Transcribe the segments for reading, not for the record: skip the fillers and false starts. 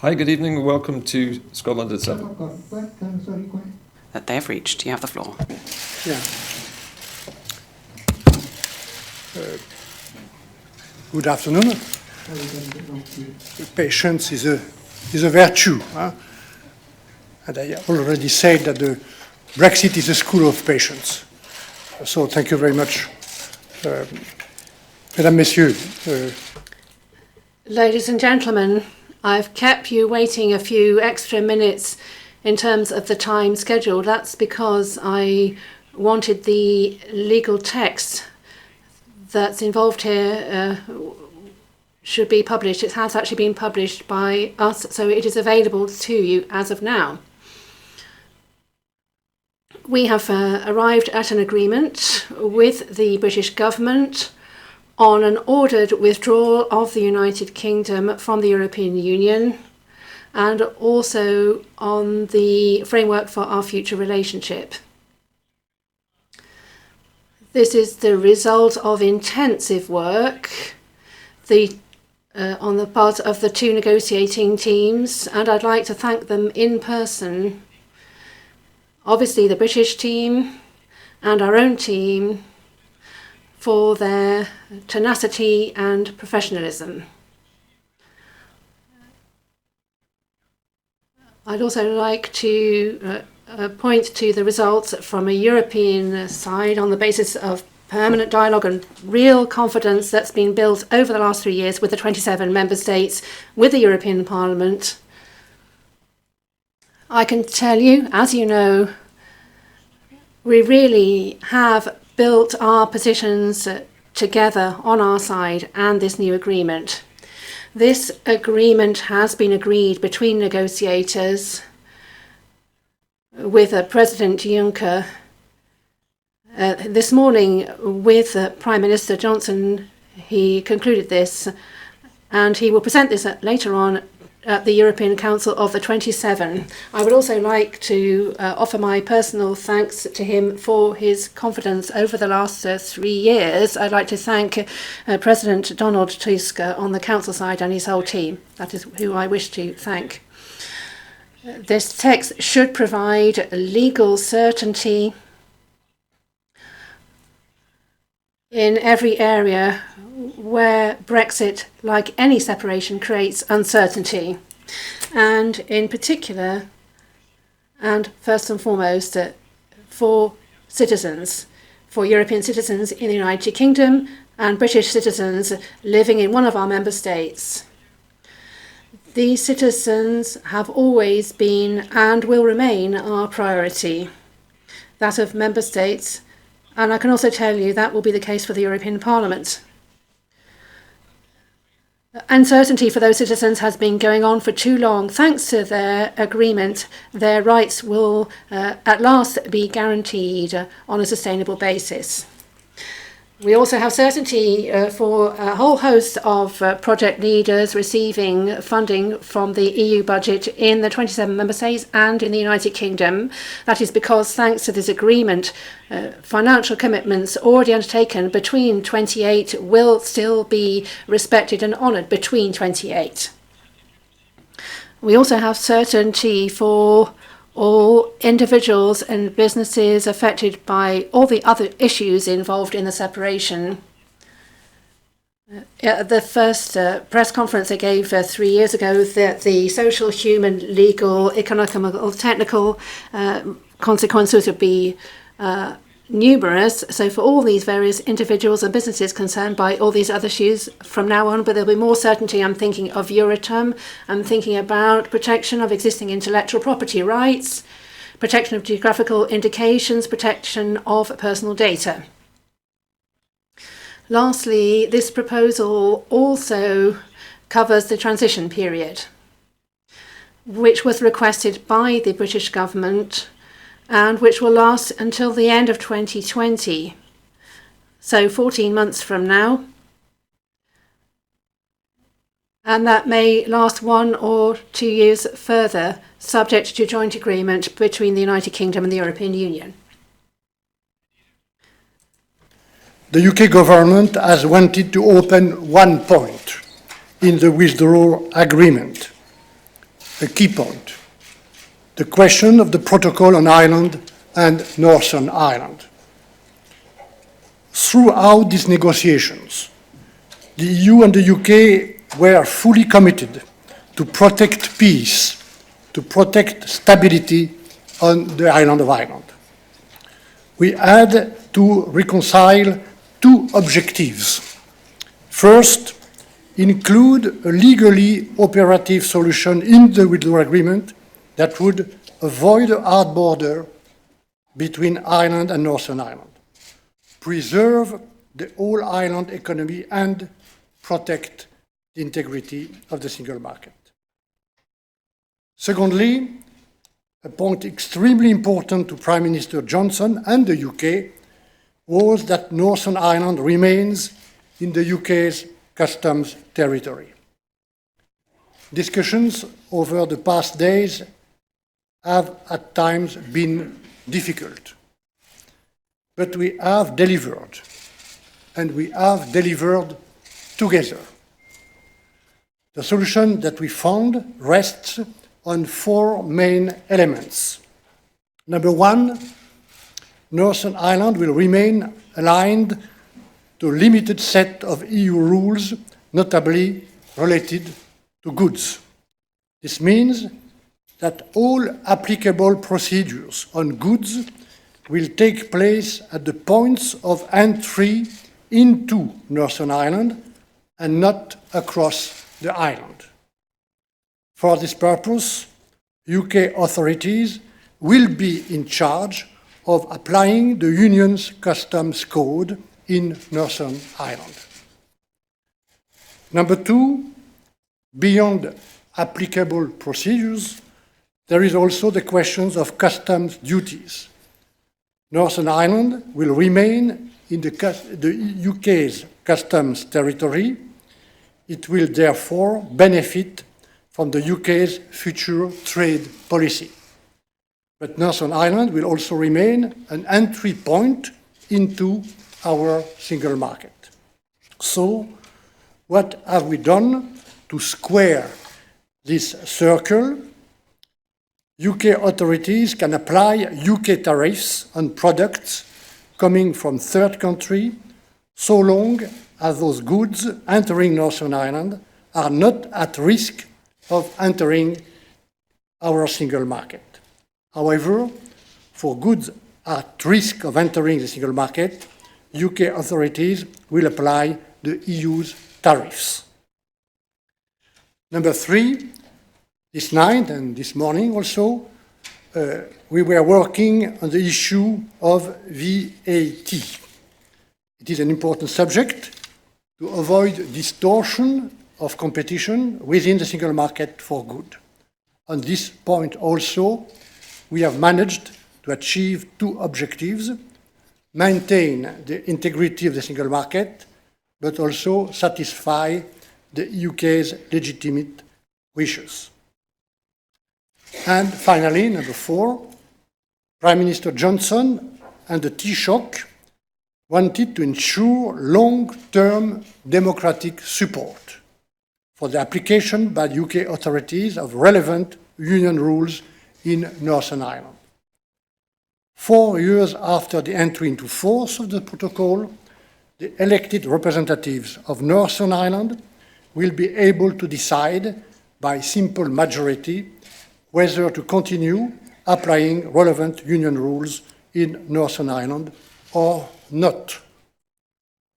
Hi, good evening. Welcome to Scotland at 7. That they have reached. You have the floor. Yeah. Good afternoon. Patience is a virtue. Huh? And I already said that the Brexit is a school of patience. So thank you very much. Mesdames, Messieurs. Ladies and gentlemen, I've kept you waiting a few extra minutes in terms of the time scheduled. That's because I wanted the legal text that's involved here should be published. It has actually been published by us, so it is available to you as of now. We have arrived at an agreement with the British government on an ordered withdrawal of the United Kingdom from the European Union, and also on the framework for our future relationship. This is the result of intensive work on the part of the two negotiating teams, and I'd like to thank them in person. Obviously the British team and our own team for their tenacity and professionalism. I'd also like to point to the results from a European side on the basis of permanent dialogue and real confidence that's been built over the last 3 years with the 27 member states, with the European Parliament. I can tell you, as you know, we really have built our positions together on our side and this new agreement. This agreement has been agreed between negotiators with President Juncker. This morning with Prime Minister Johnson, he concluded this, and he will present this later on at the European Council of the 27. I would also like to offer my personal thanks to him for his confidence over the last 3 years. I'd like to thank President Donald Tusk on the Council side and his whole team. That is who I wish to thank. This text should provide legal certainty in every area where Brexit, like any separation, creates uncertainty. And in particular, and first and foremost, for citizens, for European citizens in the United Kingdom and British citizens living in one of our member states. These citizens have always been and will remain our priority, that of member states, and I can also tell you that will be the case for the European Parliament. Uncertainty for those citizens has been going on for too long. Thanks to their agreement, their rights will at last be guaranteed on a sustainable basis. We also have certainty for a whole host of project leaders receiving funding from the EU budget in the 27 member states and in the United Kingdom. That is because, thanks to this agreement, financial commitments already undertaken between 28 will still be respected and honoured between 28. We also have certainty for all individuals and businesses affected by all the other issues involved in the separation. At the first press conference I gave 3 years ago, that the social, human, legal, economical, technical consequences would be numerous. So for all these various individuals and businesses concerned by all these other issues from now on, but there'll be more certainty. I'm thinking of Euratom, I'm thinking about protection of existing intellectual property rights, protection of geographical indications, protection of personal data. Lastly, this proposal also covers the transition period, which was requested by the British government and which will last until the end of 2020, so 14 months from now. And that may last 1 or 2 years further, subject to joint agreement between the United Kingdom and the European Union. The UK government has wanted to open one point in the withdrawal agreement, a key point: the question of the protocol on Ireland and Northern Ireland. Throughout these negotiations, the EU and the UK were fully committed to protect peace, to protect stability on the island of Ireland. We had to reconcile two objectives. First, include a legally operative solution in the withdrawal agreement that would avoid a hard border between Ireland and Northern Ireland, preserve the whole island economy, and protect the integrity of the single market. Secondly, a point extremely important to Prime Minister Johnson and the UK was that Northern Ireland remains in the UK's customs territory. Discussions over the past days have at times been difficult, but we have delivered, and we have delivered together. The solution that we found rests on four main elements. Number one, Northern Ireland will remain aligned to a limited set of EU rules, notably related to goods. This means that all applicable procedures on goods will take place at the points of entry into Northern Ireland and not across the island. For this purpose, UK authorities will be in charge of applying the Union's customs code in Northern Ireland. Number two, beyond applicable procedures, there is also the question of customs duties. Northern Ireland will remain in the UK's customs territory. It will therefore benefit from the UK's future trade policy. But Northern Ireland will also remain an entry point into our single market. So, what have we done to square this circle? UK authorities can apply UK tariffs on products coming from third country so long as those goods entering Northern Ireland are not at risk of entering our single market. However, for goods at risk of entering the single market, UK authorities will apply the EU's tariffs. Number three, this night and this morning also, we were working on the issue of VAT. It is an important subject to avoid distortion of competition within the single market for goods. On this point also, we have managed to achieve two objectives: maintain the integrity of the single market, but also satisfy the UK's legitimate wishes. And finally, number four, Prime Minister Johnson and the Taoiseach wanted to ensure long-term democratic support for the application by the UK authorities of relevant Union rules in Northern Ireland. 4 years after the entry into force of the protocol, the elected representatives of Northern Ireland will be able to decide by simple majority whether to continue applying relevant Union rules in Northern Ireland or not.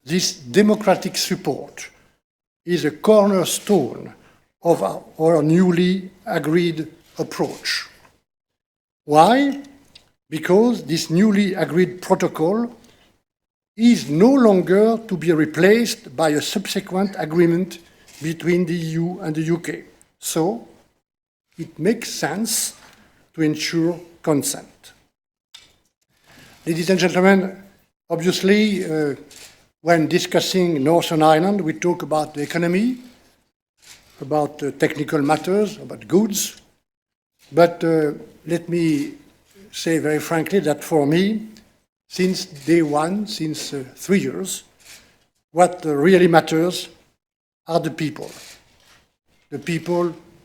This democratic support is a cornerstone of our newly agreed approach. Why? Because this newly agreed protocol is no longer to be replaced by a subsequent agreement between the EU and the UK. So, it makes sense to ensure consent. Ladies and gentlemen, obviously, when discussing Northern Ireland, we talk about the economy, about technical matters, about goods. But let me say very frankly that for me, since day one, since 3 years, what really matters are the people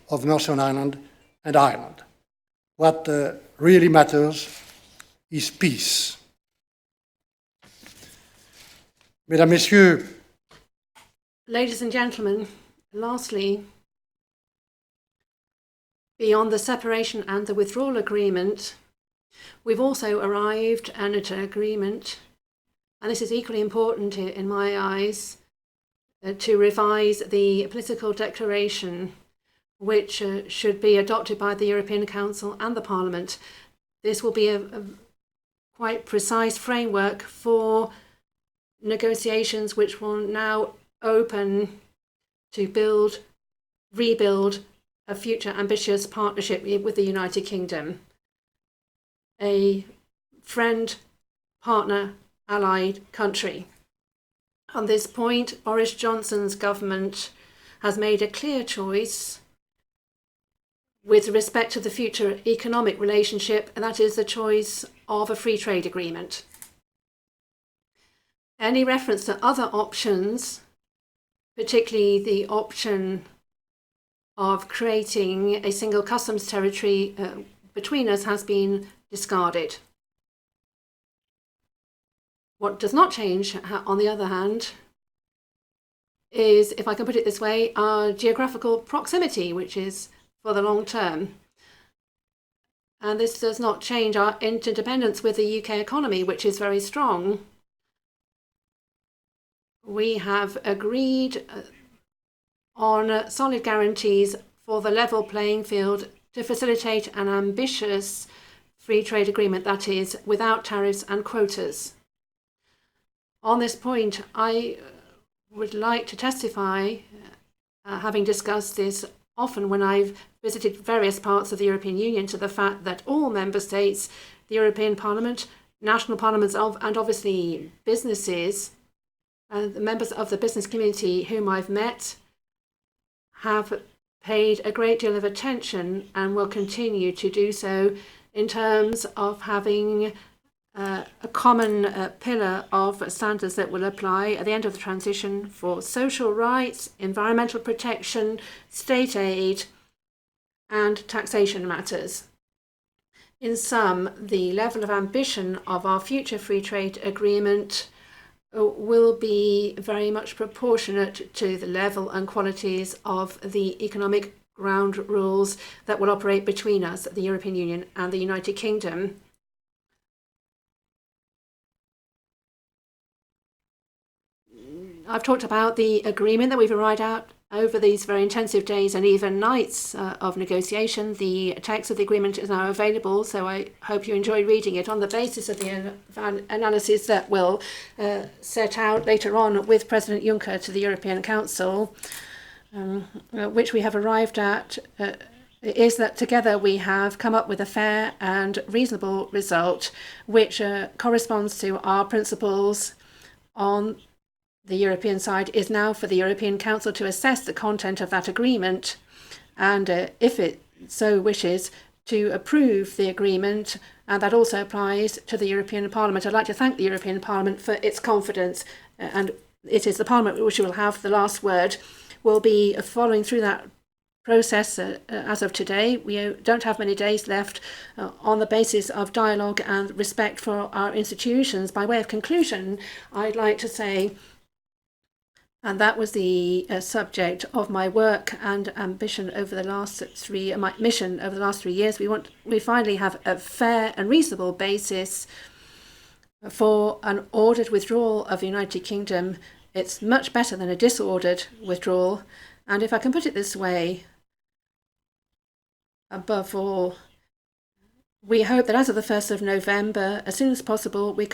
of Northern Ireland and Ireland. What really matters is peace. Mesdames, Messieurs, Ladies and gentlemen, lastly, beyond the separation and the withdrawal agreement, we've also arrived at an agreement, and this is equally important in my eyes, to revise the political declaration which should be adopted by the European Council and the Parliament. This will be a quite precise framework for negotiations which will now open to rebuild a future ambitious partnership with the United Kingdom. A friend, partner, allied country. On this point, Boris Johnson's government has made a clear choice with respect to the future economic relationship, and that is the choice of a free trade agreement. Any reference to other options, particularly the option of creating a single customs territory between us, has been discarded. What does not change, on the other hand, is, if I can put it this way, our geographical proximity, which is for the long term. And this does not change our interdependence with the UK economy, which is very strong. We have agreed on solid guarantees for the level playing field to facilitate an ambitious free trade agreement, that is, without tariffs and quotas. On this point, I would like to testify, having discussed this often when I've visited various parts of the European Union, to the fact that all member states, the European Parliament, national parliaments, and obviously businesses, the members of the business community whom I've met, have paid a great deal of attention and will continue to do so in terms of having a common pillar of standards that will apply at the end of the transition for social rights, environmental protection, state aid, and taxation matters. In sum, the level of ambition of our future free trade agreement will be very much proportionate to the level and qualities of the economic ground rules that will operate between us, the European Union and the United Kingdom. I've talked about the agreement that we've arrived at over these very intensive days and even nights of negotiation. The text of the agreement is now available, so I hope you enjoy reading it on the basis of the analysis that we'll set out later on with President Juncker to the European Council, which we have arrived at, is that together we have come up with a fair and reasonable result which corresponds to our principles. On the European side is now for the European Council to assess the content of that agreement and, if it so wishes, to approve the agreement, and that also applies to the European Parliament. I'd like to thank the European Parliament for its confidence, and it is the Parliament which will have the last word. We'll be following through that process as of today. We don't have many days left on the basis of dialogue and respect for our institutions. By way of conclusion, I'd like to say, and that was the subject of my work and ambition over the last my mission over the last 3 years. We finally have a fair and reasonable basis for an ordered withdrawal of the United Kingdom. It's much better than a disordered withdrawal. And if I can put it this way, above all, we hope that as of the 1st of November, as soon as possible, we can.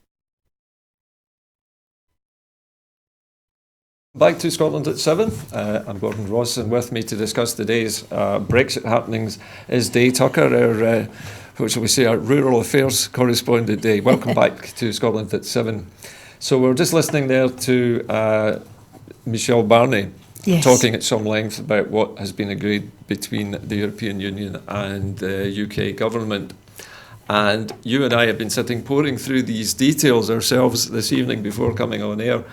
Back to Scotland at 7. I'm Gordon Ross, and with me to discuss today's Brexit happenings is Day Tucker, our, what shall we say, our rural affairs correspondent. Day, welcome back to Scotland at 7. So we're just listening there to Michel Barnier, yes, talking at some length about what has been agreed between the European Union and the UK government. And you and I have been sitting poring through these details ourselves this evening before coming on air.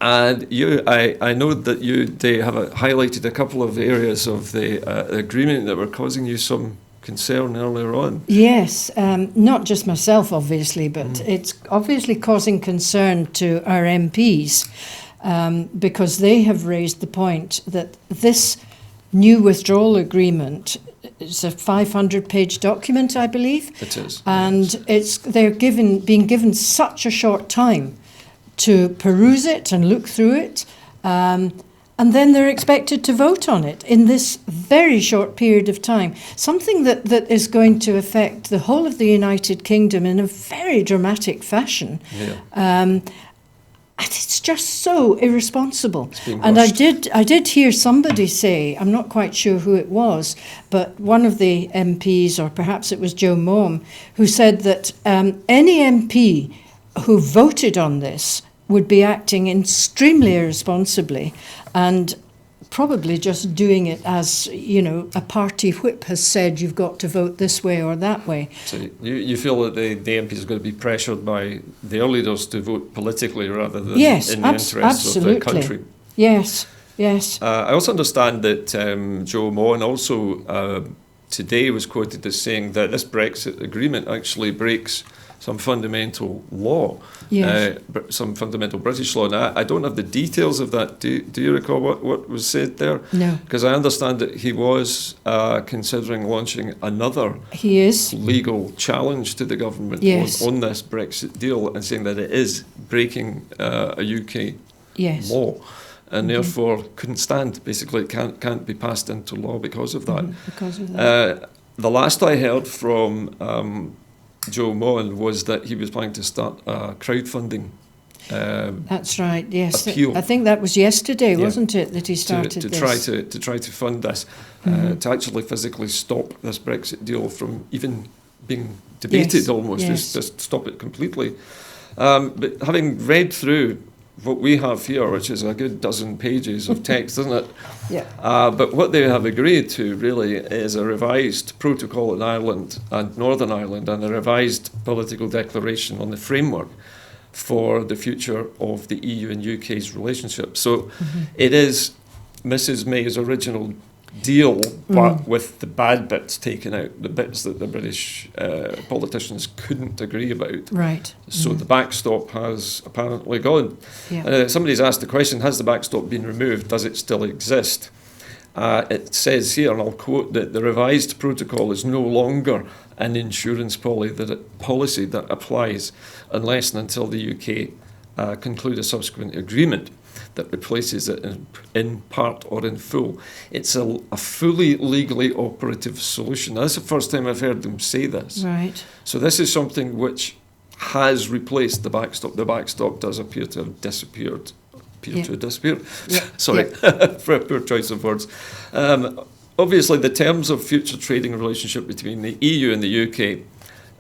And I know that they have highlighted a couple of areas of the agreement that were causing you some concern earlier on. Yes, not just myself, obviously, but it's obviously causing concern to our MPs because they have raised the point that this new withdrawal agreement is a 500-page document, I believe. It is. And they're being given such a short time to peruse it and look through it, and then they're expected to vote on it in this very short period of time. Something that is going to affect the whole of the United Kingdom in a very dramatic fashion. Yeah. And it's just so irresponsible. And I did hear somebody say, I'm not quite sure who it was, but one of the MPs, or perhaps it was Joe Maugham, who said that any MP who voted on this would be acting extremely irresponsibly and probably just doing it as, a party whip has said you've got to vote this way or that way. So you feel that the MPs are going to be pressured by their leaders to vote politically rather than in the interests of the country? Yes. I also understand that Joe Maugham also today was quoted as saying that this Brexit agreement actually breaks some fundamental law, some fundamental British law. Now, I don't have the details of that. Do you recall what was said there? No. Because I understand that he was considering launching another legal challenge to the government on this Brexit deal and saying that it is breaking a UK law. And therefore couldn't stand. Basically, it can't be passed into law because of that. Because of that. The last I heard from Joe Maugham was that he was planning to start a crowdfunding. That's right. Yes, appeal. I think that was yesterday, wasn't it, that he started to this? try to fund this, to actually physically stop this Brexit deal from even being debated. Just stop it completely. But having read through what we have here, which is a good dozen pages of text, isn't it? Yeah. But what they have agreed to really is a revised protocol in Ireland and Northern Ireland and a revised political declaration on the framework for the future of the EU and UK's relationship. So it is Mrs May's original deal, but with the bad bits taken out, the bits that the British politicians couldn't agree about. Right. So the backstop has apparently gone. Yeah. Somebody's asked the question, has the backstop been removed? Does it still exist? It says here, and I'll quote, that the revised protocol is no longer an insurance policy that applies unless and until the UK conclude a subsequent agreement that replaces it in part or in full. It's a fully legally operative solution. That's the first time I've heard them say this. Right. So this is something which has replaced the backstop. The backstop does appear to have disappeared. Sorry, for a poor choice of words. Obviously, the terms of future trading relationship between the EU and the UK,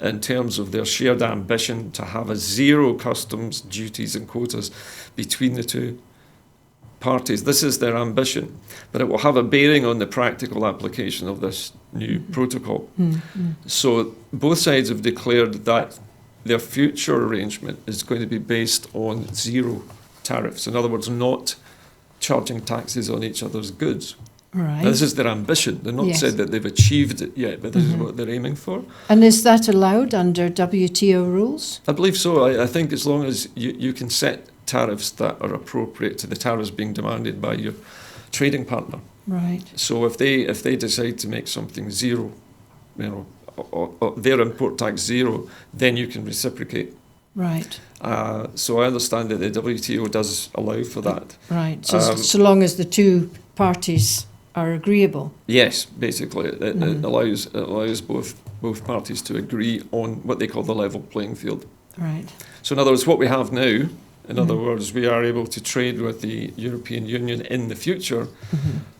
in terms of their shared ambition to have a zero customs duties and quotas between the two parties. This is their ambition, but it will have a bearing on the practical application of this new protocol. So both sides have declared that their future arrangement is going to be based on zero tariffs. In other words, not charging taxes on each other's goods. Right. Now, this is their ambition. They're not said that they've achieved it yet, but this is what they're aiming for. And is that allowed under WTO rules? I believe so. I think as long as you can set tariffs that are appropriate to the tariffs being demanded by your trading partner. Right. So if they decide to make something zero, or their import tax zero, then you can reciprocate. Right. So I understand that the WTO does allow for that. Right. So long as the two parties are agreeable. Yes, basically, it allows both parties to agree on what they call the level playing field. Right. So in other words, what we have now, in other words, we are able to trade with the European Union in the future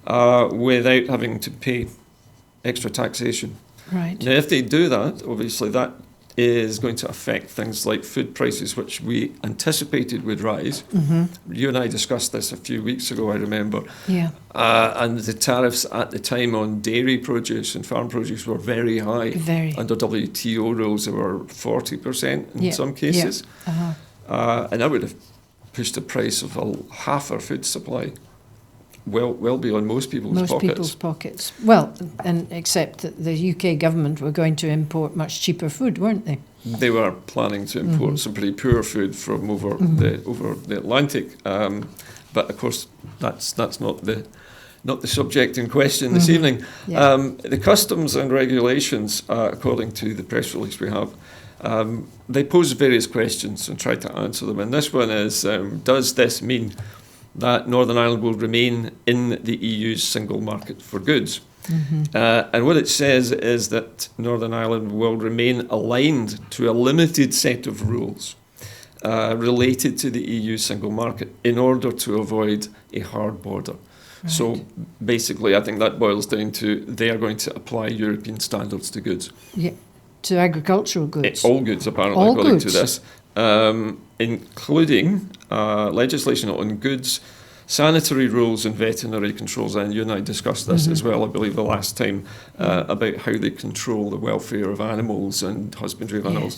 without having to pay extra taxation. Right. Now, if they do that, obviously that is going to affect things like food prices, which we anticipated would rise. You and I discussed this a few weeks ago, I remember. Yeah. And the tariffs at the time on dairy produce and farm produce were very high. Under WTO rules, they were 40% in some cases. Yeah. And that would have push the price of half our food supply well beyond most people's pockets. Well, and except that the UK government were going to import much cheaper food, weren't they? They were planning to import some pretty poor food from over the Atlantic, but of course that's not the subject in question this evening. Yeah. The customs and regulations, according to the press release we have, they pose various questions and try to answer them. And this one is, does this mean that Northern Ireland will remain in the EU's single market for goods? And what it says is that Northern Ireland will remain aligned to a limited set of rules related to the EU single market in order to avoid a hard border. Right. So basically, I think that boils down to they are going to apply European standards to goods. Yeah, to agricultural goods. All goods, apparently, all according goods. to this, including legislation on goods, sanitary rules and veterinary controls, and you and I discussed this as well, I believe, the last time, about how they control the welfare of animals and husbandry of animals.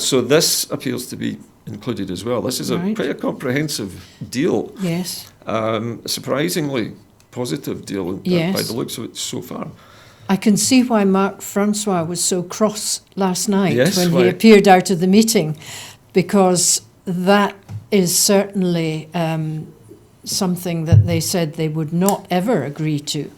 So this appears to be included as well. This is quite a comprehensive deal. Yes. Surprisingly positive deal by the looks of it so far. I can see why Marc Francois was so cross last night when why? he appeared out of the meeting, because that is certainly something that they said they would not ever agree to,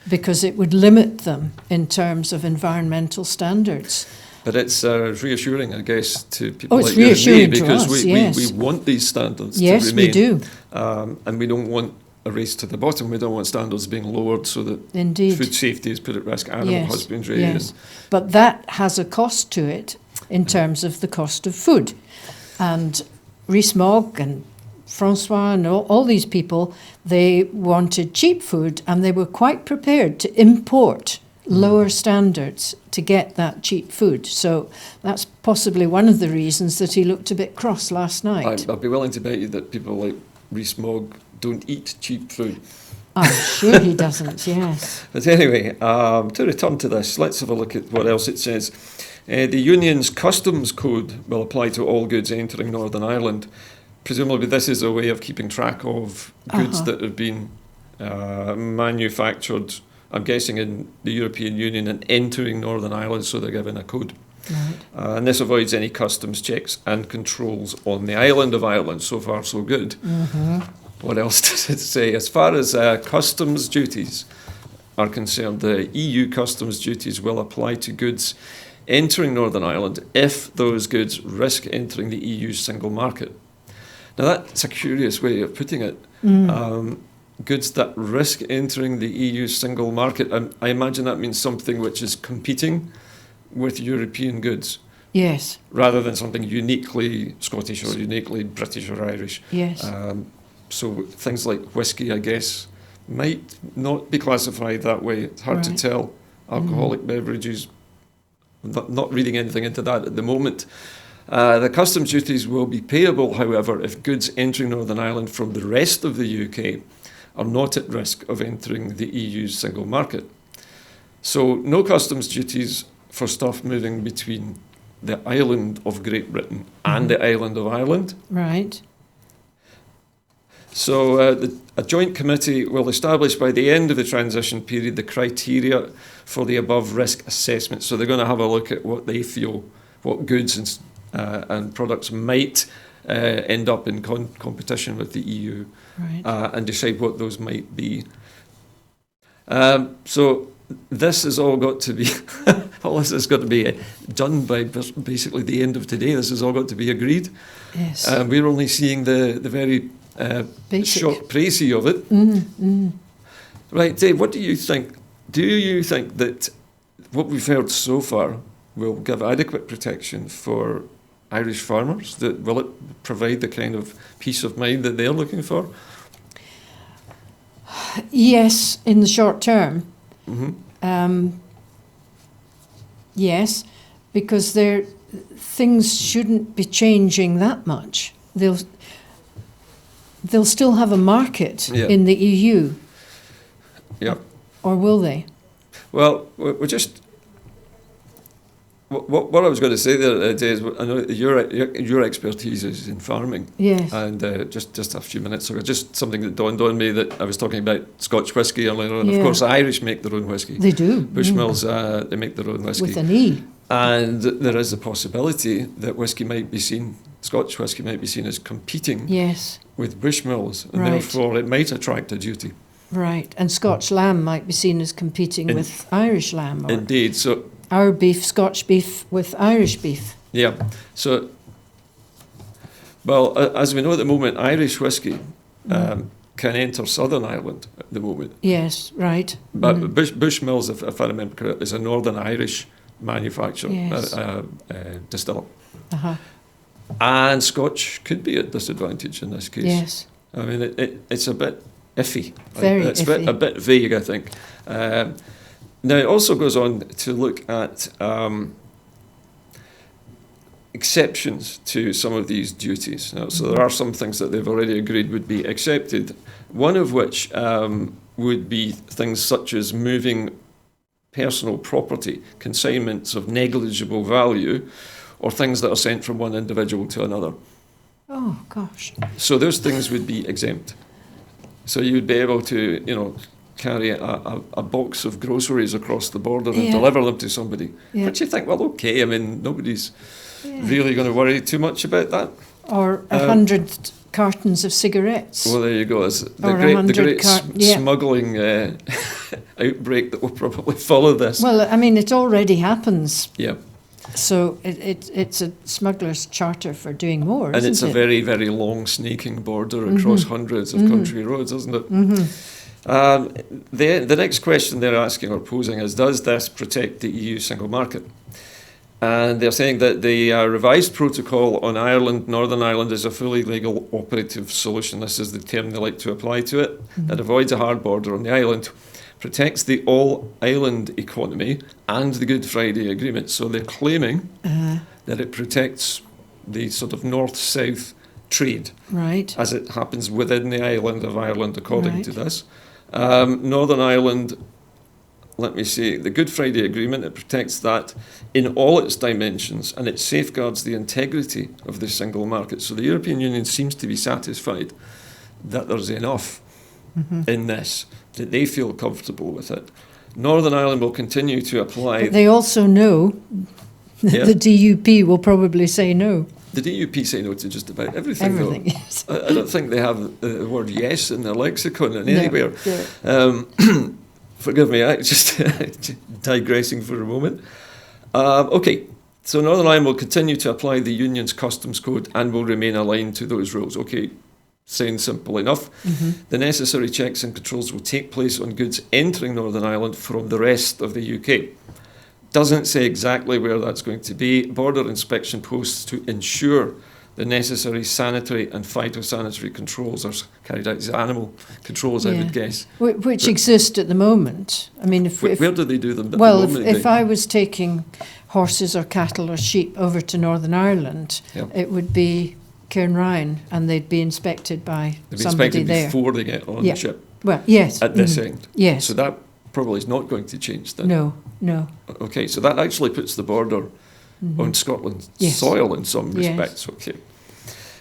because it would limit them in terms of environmental standards. But it's reassuring, I guess, to people like it's you and me, reassuring to because us, we want these standards to Yes, remain. we do. And we don't want a race to the bottom. We don't want standards being lowered so that Indeed. food safety is put at risk, animal husbandry is. But that has a cost to it in terms of the cost of food. And Rees-Mogg and Francois and all these people, they wanted cheap food, and they were quite prepared to import lower standards to get that cheap food. So that's possibly one of the reasons that he looked a bit cross last night. I'd be willing to bet you that people like Rees-Mogg don't eat cheap food. I'm sure he doesn't, yes. But anyway, to return to this, let's have a look at what else it says. The Union's customs code will apply to all goods entering Northern Ireland. Presumably this is a way of keeping track of goods that have been manufactured, I'm guessing, in the European Union and entering Northern Ireland, so they're given a code. Right. And this avoids any customs checks and controls on the island of Ireland. So far, so good. What else does it say? As far as customs duties are concerned, the EU customs duties will apply to goods entering Northern Ireland if those goods risk entering the EU's single market. Now, that's a curious way of putting it. Goods that risk entering the EU single market, I imagine that means something which is competing with European goods. Yes. Rather than something uniquely Scottish or uniquely British or Irish. Yes. So things like whiskey, I guess, might not be classified that way. It's hard to tell. Alcoholic beverages, not reading anything into that at the moment. The customs duties will be payable, however, if goods entering Northern Ireland from the rest of the UK are not at risk of entering the EU's single market. So no customs duties for stuff moving between the island of Great Britain and the island of Ireland. Right. So a joint committee will establish by the end of the transition period the criteria for the above risk assessment. So they're going to have a look at what they feel, what goods and products might end up in competition with the EU, and decide what those might be. So this has all got to be, all this has got to be done by basically the end of today. This has all got to be agreed. Yes. We're only seeing the very short précis of it. Right, Dave, what do you think? Do you think that what we've heard so far will give adequate protection for Irish farmers? Will it provide the kind of peace of mind that they're looking for? Yes, in the short term. Yes, because things shouldn't be changing that much. They'll still have a market in the EU. Yeah. Or will they? Well, What I was going to say there, Jay, is I know your expertise is in farming. Yes. And just a few minutes ago, just something that dawned on me that I was talking about Scotch whisky earlier on. Yeah. Of course, the Irish make their own whisky. They do. Bushmills, they make their own whisky. With an E. And there is a possibility that Scotch whisky might be seen as competing Yes. with Bushmills, and Right. therefore it might attract a duty. Right. And Scotch lamb might be seen as competing with Irish lamb. Or Indeed. So, our beef, Scotch beef with Irish beef. yeah. So, well, as we know at the moment, Irish whisky can enter Southern Ireland at the moment. Yes, right. But Bushmills, if I remember correctly, is a Northern Irish manufacturer, Yes. distiller. Uh-huh. And Scotch could be at disadvantage in this case. Yes. I mean, it's a bit iffy. Very it's iffy. A bit vague, I think. Now, it also goes on to look at exceptions to some of these duties. Now, so there are some things that they've already agreed would be accepted, one of which would be things such as moving personal property, consignments of negligible value, or things that are sent from one individual to another. Oh, gosh. So those things would be exempt. So you'd be able to, carry a box of groceries across the border and Yeah. deliver them to somebody. Yeah. But you think, well, okay, I mean, nobody's really going to worry too much about that. Or 100 cartons of cigarettes. Well, there you go. It's the Or great 100 yeah. smuggling outbreak that will probably follow this. Well, I mean, it already happens. Yeah. So it's a smuggler's charter for doing more, And isn't it's a it? very, very long snaking border across hundreds of country roads, isn't it? The next question they're asking or posing is, does this protect the EU single market? And they're saying that the revised protocol on Ireland, Northern Ireland, is a fully legal operative solution. This is the term they like to apply to it. That avoids a hard border on the island, protects the all-island economy and the Good Friday Agreement. So they're claiming that it protects the sort of north-south trade Right. as it happens within the island of Ireland, according to Right. this. Northern Ireland, let me see, the Good Friday Agreement, it protects that in all its dimensions, and it safeguards the integrity of the single market. So the European Union seems to be satisfied that there's enough in this, that they feel comfortable with it. Northern Ireland will continue to apply. But they also know that Yeah. the DUP will probably say no. The DUP say no to just about everything, though. Everything, yes. I don't think they have the word yes in their lexicon No, anywhere. no. Forgive me, I just digressing for a moment. Okay, so Northern Ireland will continue to apply the Union's customs code and will remain aligned to those rules. Okay, sounds simple enough. The necessary checks and controls will take place on goods entering Northern Ireland from the rest of the UK. Doesn't say exactly where that's going to be. Border inspection posts to ensure the necessary sanitary and phytosanitary controls are carried out. These are animal controls, I Yeah. would guess. Which exist at the moment. I mean, if Where do they do them at well, the moment? if I was taking horses or cattle or sheep over to Northern Ireland, Yeah. it would be Cairnryan, and they'd be inspected by They've been somebody inspected there. before they get on Yeah. the ship Well, yes. at this end. Yes. So that probably is not going to change then. No, no. Okay, so that actually puts the border on Scotland's Yes. soil in some Yes. respects. Okay.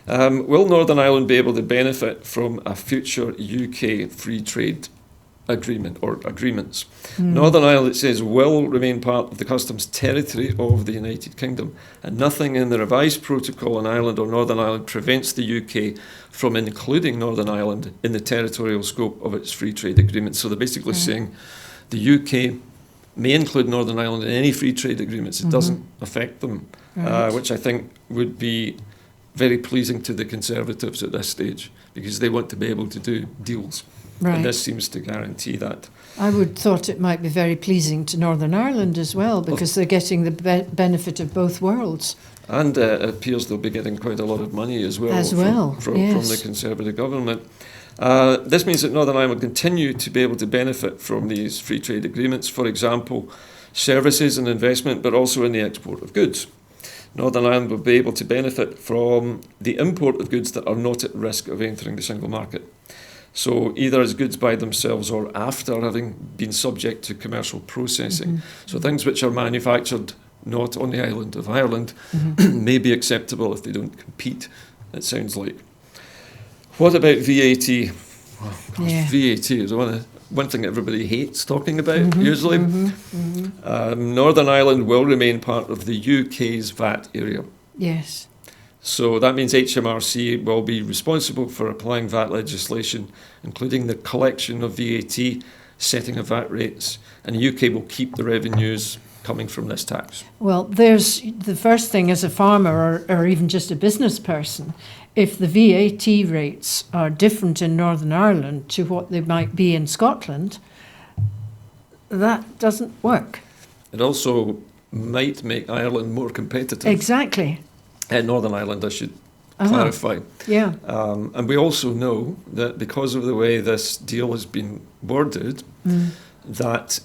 Will Northern Ireland be able to benefit from a future UK free trade agreement or agreements? Northern Ireland, it says, will remain part of the customs territory of the United Kingdom, and nothing in the revised protocol on Ireland or Northern Ireland prevents the UK from including Northern Ireland in the territorial scope of its free trade agreement. So they're basically saying the UK may include Northern Ireland in any free trade agreements. It doesn't affect them, Right. which I think would be very pleasing to the Conservatives at this stage, because they want to be able to do deals. Right. And this seems to guarantee that. I would thought it might be very pleasing to Northern Ireland as well, because they're getting the benefit of both worlds. And it appears they'll be getting quite a lot of money as well, from Yes. the Conservative government. This means that Northern Ireland will continue to be able to benefit from these free trade agreements, for example, services and investment, but also in the export of goods. Northern Ireland will be able to benefit from the import of goods that are not at risk of entering the single market. So either as goods by themselves or after having been subject to commercial processing. So things which are manufactured not on the island of Ireland, may be acceptable if they don't compete, it sounds like. What about VAT? Well, gosh, Yeah. VAT is one thing everybody hates talking about, usually. Northern Ireland will remain part of the UK's VAT area. Yes. So that means HMRC will be responsible for applying VAT legislation, including the collection of VAT, setting of VAT rates, and the UK will keep the revenues coming from this tax. Well, there's the first thing as a farmer or even just a business person, if the VAT rates are different in Northern Ireland to what they might be in Scotland, that doesn't work. It also might make Ireland more competitive. Exactly. Northern Ireland, I should Uh-huh. clarify. Yeah. And we also know that because of the way this deal has been worded, that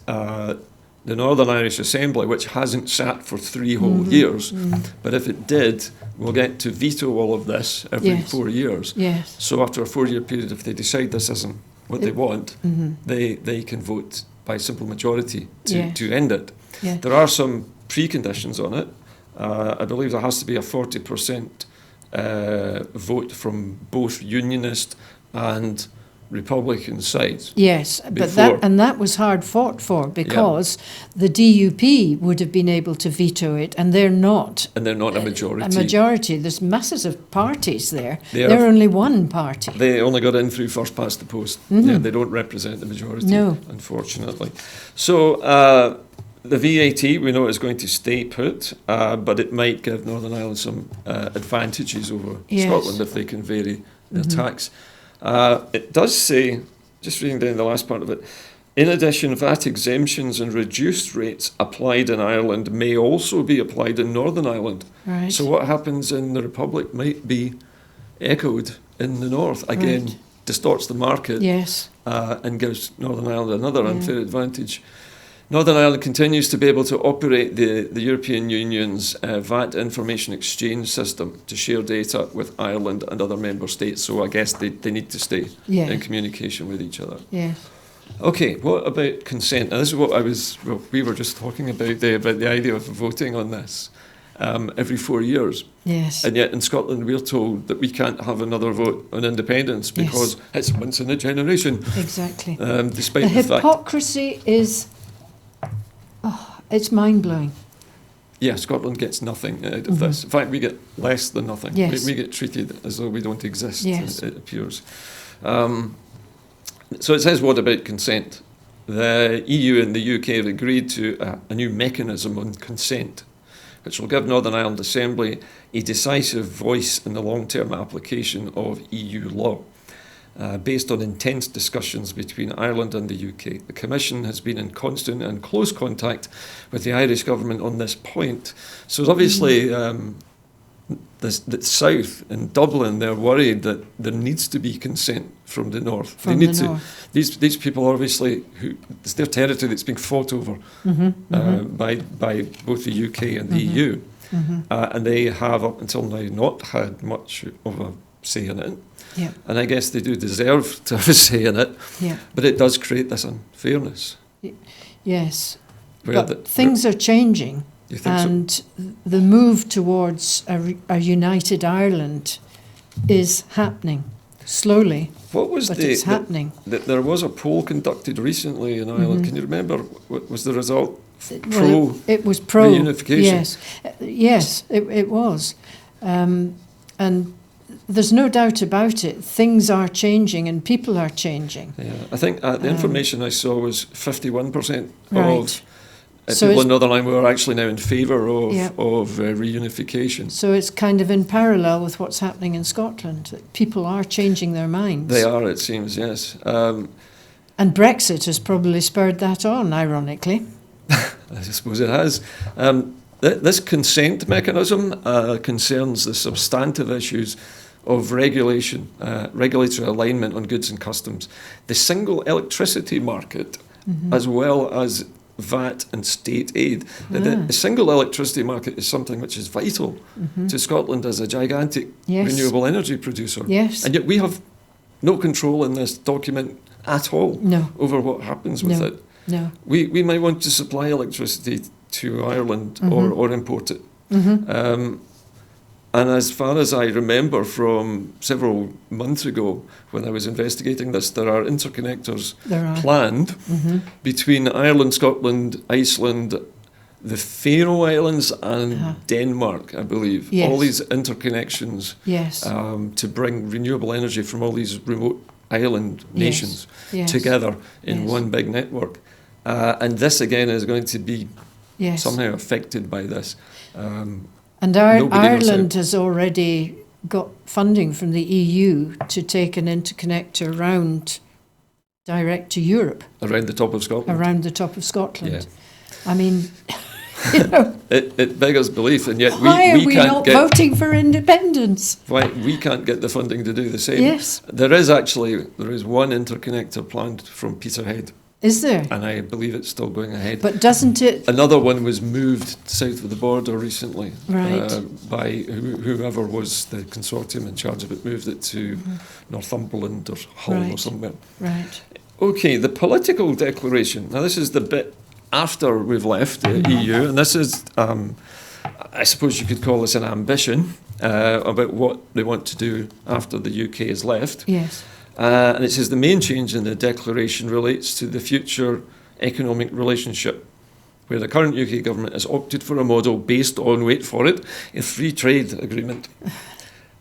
the Northern Irish Assembly, which hasn't sat for 3 whole years, but if it did, will get to veto all of this every Yes. 4 years. Yes. So after a 4-year period, if they decide this isn't what they want, they can vote by simple majority Yes. to end it. Yeah. There are some preconditions on it. I believe there has to be a 40% vote from both Unionist and Republican sides. Yes, but Before. that was hard fought for because the DUP would have been able to veto it, and they're not And they're not a majority. a majority. There's masses of parties there. They are- They're only one party. They only got in through first past the post. Yeah, they don't represent the majority, No. unfortunately. So the VAT, we know, is going to stay put, but it might give Northern Ireland some advantages over Yes. Scotland if they can vary their tax. It does say, just reading down the last part of it, in addition, VAT exemptions and reduced rates applied in Ireland may also be applied in Northern Ireland. Right. So what happens in the Republic might be echoed in the North. Again, Right. distorts the market Yes. and gives Northern Ireland another unfair advantage. Northern Ireland continues to be able to operate the European Union's VAT information exchange system to share data with Ireland and other member states. So I guess they need to stay Yeah. in communication with each other. Yes. Okay, what about consent? Now, this is what we were just talking about there, about the idea of voting on this every 4 years. Yes. And yet in Scotland we're told that we can't have another vote on independence because it's once in a generation. Exactly. Despite The the fact... hypocrisy is, it's mind-blowing. Yeah, Scotland gets nothing out of this. In fact, we get less than nothing. Yes. We get treated as though we don't exist, Yes. it appears. So it says, what about consent? The EU and the UK have agreed to a new mechanism on consent, which will give Northern Ireland Assembly a decisive voice in the long-term application of EU law. Based on intense discussions between Ireland and the UK. The Commission has been in constant and close contact with the Irish government on this point. So obviously the South in Dublin, they're worried that there needs to be consent from the North. From they need the to. North. These people are obviously, it's their territory that's being fought over by both the UK and the EU. And they have up until now not had much of a say in it. Yeah. And I guess they do deserve to have a say in it, Yeah. but it does create this unfairness. Yes. Where But things are changing, You think so? and the move towards a united Ireland is happening slowly, What was but it's happening. There was a poll conducted recently in Ireland. Can you remember what was the result? Well, it was pro reunification. Yes, yes, it was, and there's no doubt about it. Things are changing, and people are changing. Yeah, I think the information I saw was 51% Right. of So people it's- in Northern Ireland were actually now in favour of Yeah. reunification. So it's kind of in parallel with what's happening in Scotland. That people are changing their minds. They are, it seems, yes. And Brexit has probably spurred that on, ironically. I suppose it has. This consent mechanism concerns the substantive issues of regulation, regulatory alignment on goods and customs, the single electricity market, as well as VAT and state aid. Now, the single electricity market is something which is vital to Scotland as a gigantic Yes. renewable energy producer. Yes. And yet we have no control in this document at all No. over what happens with No. it. No. We might want to supply electricity to Ireland Mm-hmm. or import it. And as far as I remember from several months ago when I was investigating this, there are interconnectors There are. planned between Ireland, Scotland, Iceland, the Faroe Islands and Denmark, I believe. Yes. All these interconnections Yes. to bring renewable energy from all these remote island nations Yes. together in Yes. one big network. And this again is going to be Yes. somehow affected by this. And Nobody knows Ireland has already got funding from the EU to take an interconnector round direct to Europe, Around the top of Scotland. around the top of Scotland. Yeah. I mean, you know, It beggars belief, and yet why we are we can't not get voting for independence? why we can't get the funding to do the same. Yes. There is one interconnector planned from Peterhead, Is there? and I believe it's still going ahead. But doesn't it? Another one was moved south of the border recently Right. by whoever was the consortium in charge of it, moved it to Northumberland or Hull or Right. somewhere. Right. Okay, the political declaration. Now, this is the bit after we've left the EU, and this is, I suppose you could call this an ambition about what they want to do after the UK is left. Yes. And it says the main change in the declaration relates to the future economic relationship, where the current UK government has opted for a model based on, wait for it, a free trade agreement.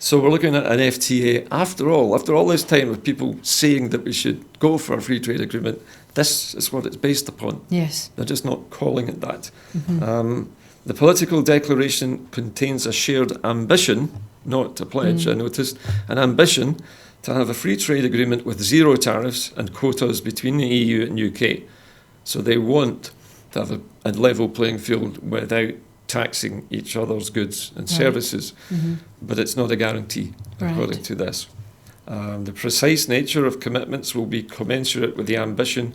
So we're looking at an FTA after all this time of people saying that we should go for a free trade agreement. This is what it's based upon. Yes. They're just not calling it that. The political declaration contains a shared ambition, not a pledge, I noticed, an ambition to have a free trade agreement with zero tariffs and quotas between the EU and UK. So they want to have a level playing field without taxing each other's goods and services, but it's not a guarantee, according to this. The precise nature of commitments will be commensurate with the ambition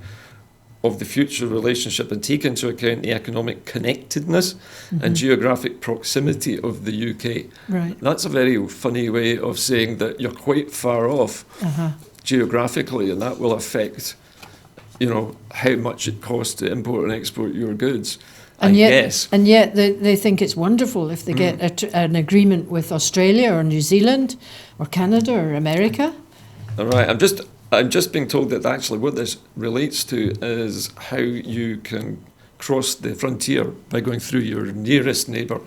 of the future relationship and take into account the economic connectedness and geographic proximity of the UK. Right. That's a very funny way of saying that you're quite far off geographically, and that will affect, how much it costs to import and export your goods. And I yet, guess. and yet they think it's wonderful if they get an agreement with Australia or New Zealand or Canada or America. All right, I'm just being told that actually what this relates to is how you can cross the frontier by going through your nearest neighbour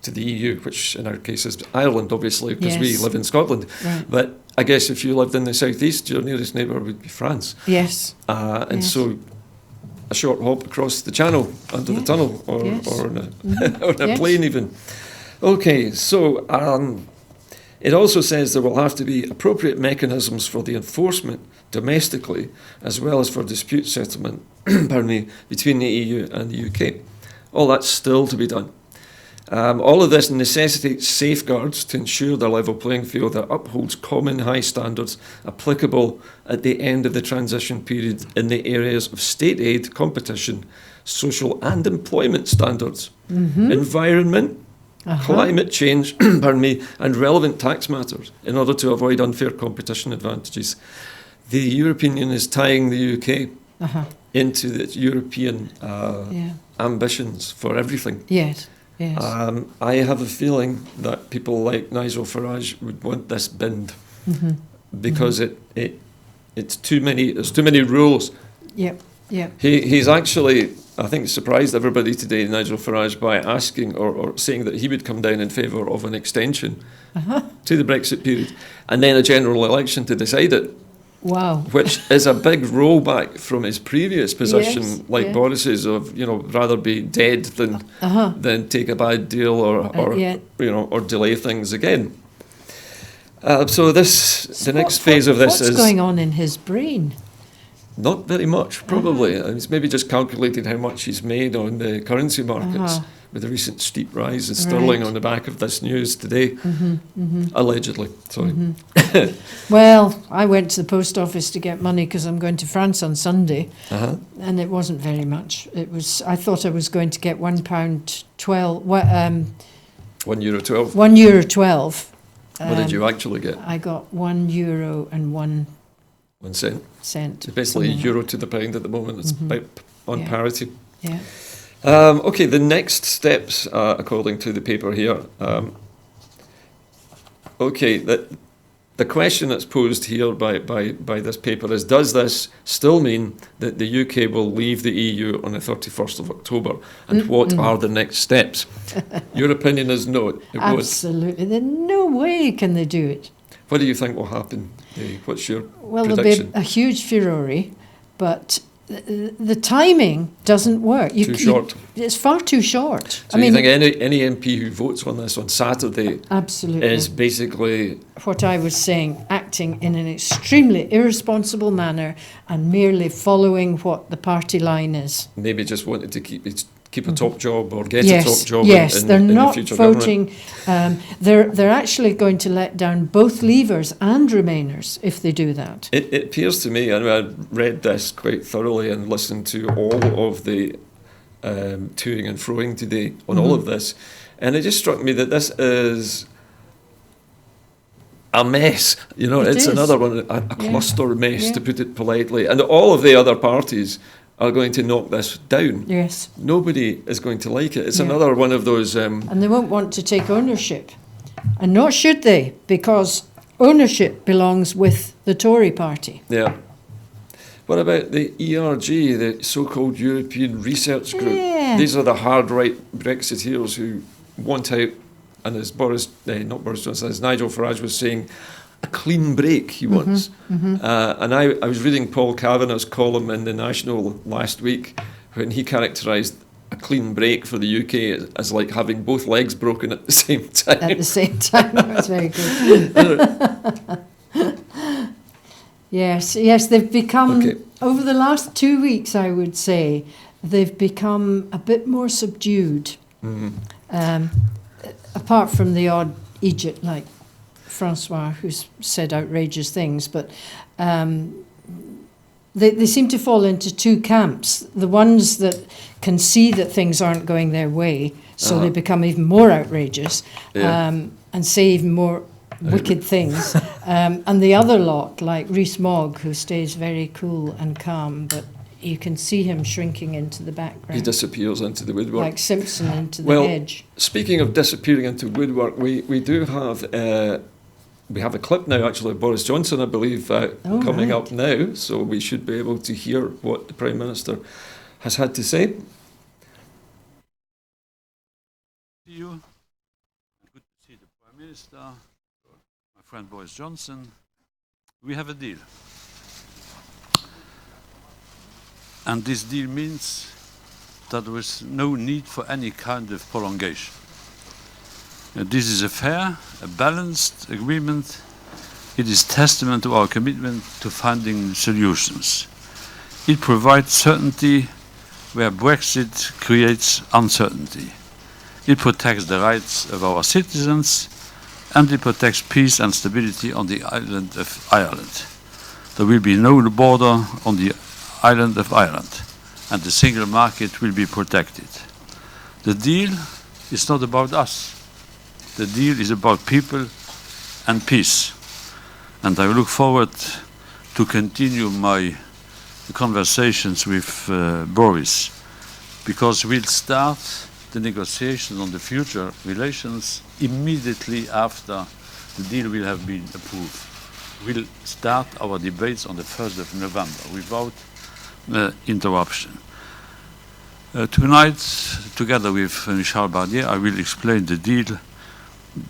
to the EU, which in our case is Ireland, obviously, because we Yes. live in Scotland. Right. But I guess if you lived in the southeast, your nearest neighbour would be France. Yes. And Yes. so a short hop across the channel, under the Yes. tunnel, or Yes. on a Yes. plane even. Okay, so it also says there will have to be appropriate mechanisms for the enforcement domestically, as well as for dispute settlement between the EU and the UK. All that's still to be done. All of this necessitates safeguards to ensure the level playing field that upholds common high standards applicable at the end of the transition period in the areas of state aid, competition, social and employment standards, environment, climate change, and relevant tax matters in order to avoid unfair competition advantages. The European Union is tying the UK into the European ambitions for everything. Yes. Yes. I have a feeling that people like Nigel Farage would want this binned because it's too many. There's too many rules. Yep. Yep. He's actually, I think, surprised everybody today, Nigel Farage, by asking or saying that he would come down in favour of an extension to the Brexit period and then a general election to decide it. Wow. Which is a big rollback from his previous position, Yes, like yeah. Boris's, of rather be dead than take a bad deal or delay things again. So the next phase of this what's is going on in his brain? not very much, probably. He's maybe just calculated how much he's made on the currency markets with the recent steep rise in sterling Right. on the back of this news today, allegedly. Sorry. Well, I went to the post office to get money because I'm going to France on Sunday, and it wasn't very much. It was. I thought I was going to get £1.12. €1.12. €1.12. What did you actually get? I got €1 1 cent. cent. It's basically something euro to the pound at the moment. It's about on Yeah. parity. Yeah. Okay, the next steps, according to the paper here. Okay, the question that's posed here by this paper is, does this still mean that the UK will leave the EU on the 31st of October? And what are the next steps? Your opinion is no, it won't. Absolutely. There's no way can they do it. What do you think will happen? What's your Well, prediction? there'll be a huge furore, but the timing doesn't work. Too short. It's far too short. So you think any MP who votes on this on Saturday absolutely is basically what I was saying, acting in an extremely irresponsible manner and merely following what the party line is. maybe just wanted to keep a top job or get Yes, a top job yes, in they're the not future government? voting. They're actually going to let down both Leavers and Remainers if they do that. It appears to me, and I read this quite thoroughly and listened to all of the toing and froing today on all of this, and it just struck me that this is a mess. You know, It it's is. another one, a cluster mess, to put it politely. And all of the other parties are going to knock this down. Yes, Nobody is going to like it. It's Yeah. another one of those... and they won't want to take ownership. And nor should they, because ownership belongs with the Tory party. Yeah. What about the ERG, the so-called European Research Group? Yeah. These are the hard-right Brexiteers who want out, and as not Boris Johnson, as Nigel Farage was saying, a clean break he wants. And I was reading Paul Kavanagh's column in The National last week when he characterised a clean break for the UK as like having both legs broken at the same time. At the same time, that's very good. Yes, they've become, Okay. over the last 2 weeks, I would say, they've become a bit more subdued. Apart from the odd Egypt, like Francois, who's said outrageous things, but they seem to fall into two camps. The ones that can see that things aren't going their way, so they become even more outrageous and say even more wicked things. And the other lot, like Rees-Mogg, who stays very cool and calm, but you can see him shrinking into the background. He disappears into the woodwork. Like Simpson into the Well, hedge. speaking of disappearing into woodwork, we do have we have a clip now actually of Boris Johnson, I believe, coming up now, so we should be able to hear what the Prime Minister has had to say. See you. Good to see the Prime Minister, my friend Boris Johnson. We have a deal. And this deal means that there is no need for any kind of prolongation. This is a fair, a balanced agreement. It is testament to our commitment to finding solutions. It provides certainty where Brexit creates uncertainty. It protects the rights of our citizens, and it protects peace and stability on the island of Ireland. There will be no border on the island of Ireland, and the single market will be protected. The deal is not about us. The deal is about people and peace. And I look forward to continue my conversations with Boris, because we'll start the negotiations on the future relations immediately after the deal will have been approved. We'll start our debates on the 1st of November without interruption. Tonight, together with Michel Barnier, I will explain the deal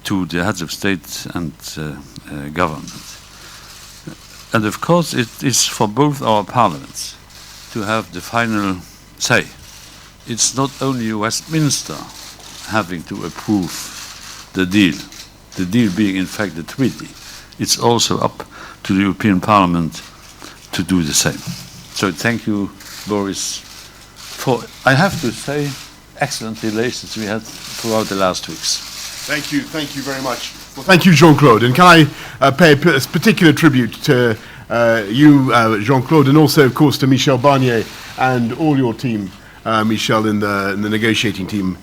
to the heads of state and government. And of course, it is for both our parliaments to have the final say. It's not only Westminster having to approve the deal being in fact the treaty. It's also up to the European Parliament to do the same. So thank you, Boris, for, I have to say, excellent relations we had throughout the last weeks. Thank you very much. Well, thank you, Jean-Claude. And can I pay a particular tribute to you, Jean-Claude, and also, of course, to Michel Barnier and all your team, Michel, in the negotiating team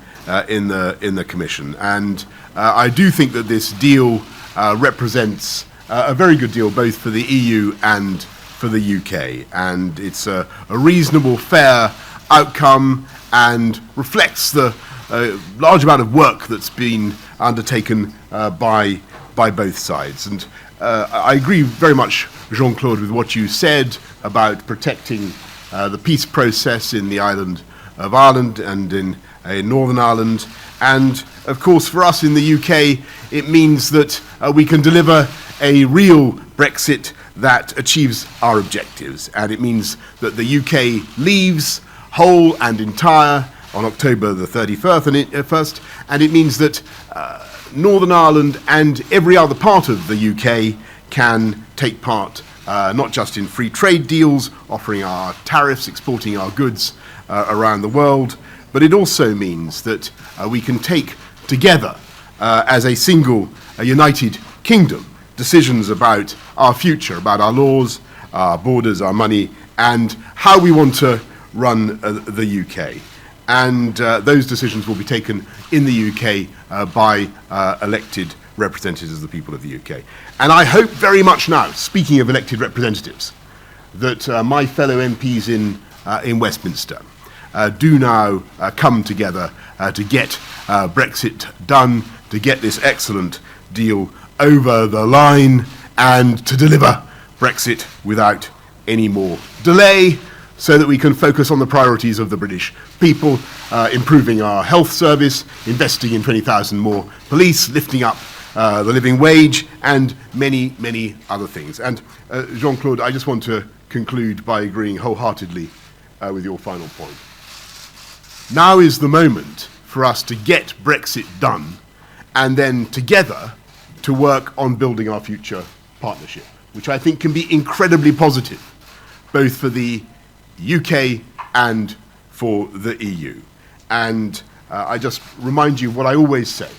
in the Commission. And I do think that this deal represents a very good deal, both for the EU and for the UK. And it's a reasonable, fair outcome, and reflects the large amount of work that's been undertaken by both sides. And I agree very much, Jean-Claude, with what you said about protecting the peace process in the island of Ireland and in Northern Ireland. And of course, for us in the UK, it means that we can deliver a real Brexit that achieves our objectives. And it means that the UK leaves whole and entire on October the 31st, and it means that Northern Ireland and every other part of the UK can take part not just in free trade deals, offering our tariffs, exporting our goods around the world, but it also means that we can take together as a single, united kingdom, decisions about our future, about our laws, our borders, our money, and how we want to run the UK. And those decisions will be taken in the UK by elected representatives of the people of the UK. And I hope very much now, speaking of elected representatives, that my fellow MPs in Westminster do now come together to get Brexit done, to get this excellent deal over the line, and to deliver Brexit without any more delay, so that we can focus on the priorities of the British people, improving our health service, investing in 20,000 more police, lifting up the living wage, and many, many other things. And Jean-Claude, I just want to conclude by agreeing wholeheartedly with your final point. Now is the moment for us to get Brexit done, and then together to work on building our future partnership, which I think can be incredibly positive, both for the UK and for the EU. And I just remind you what I always say,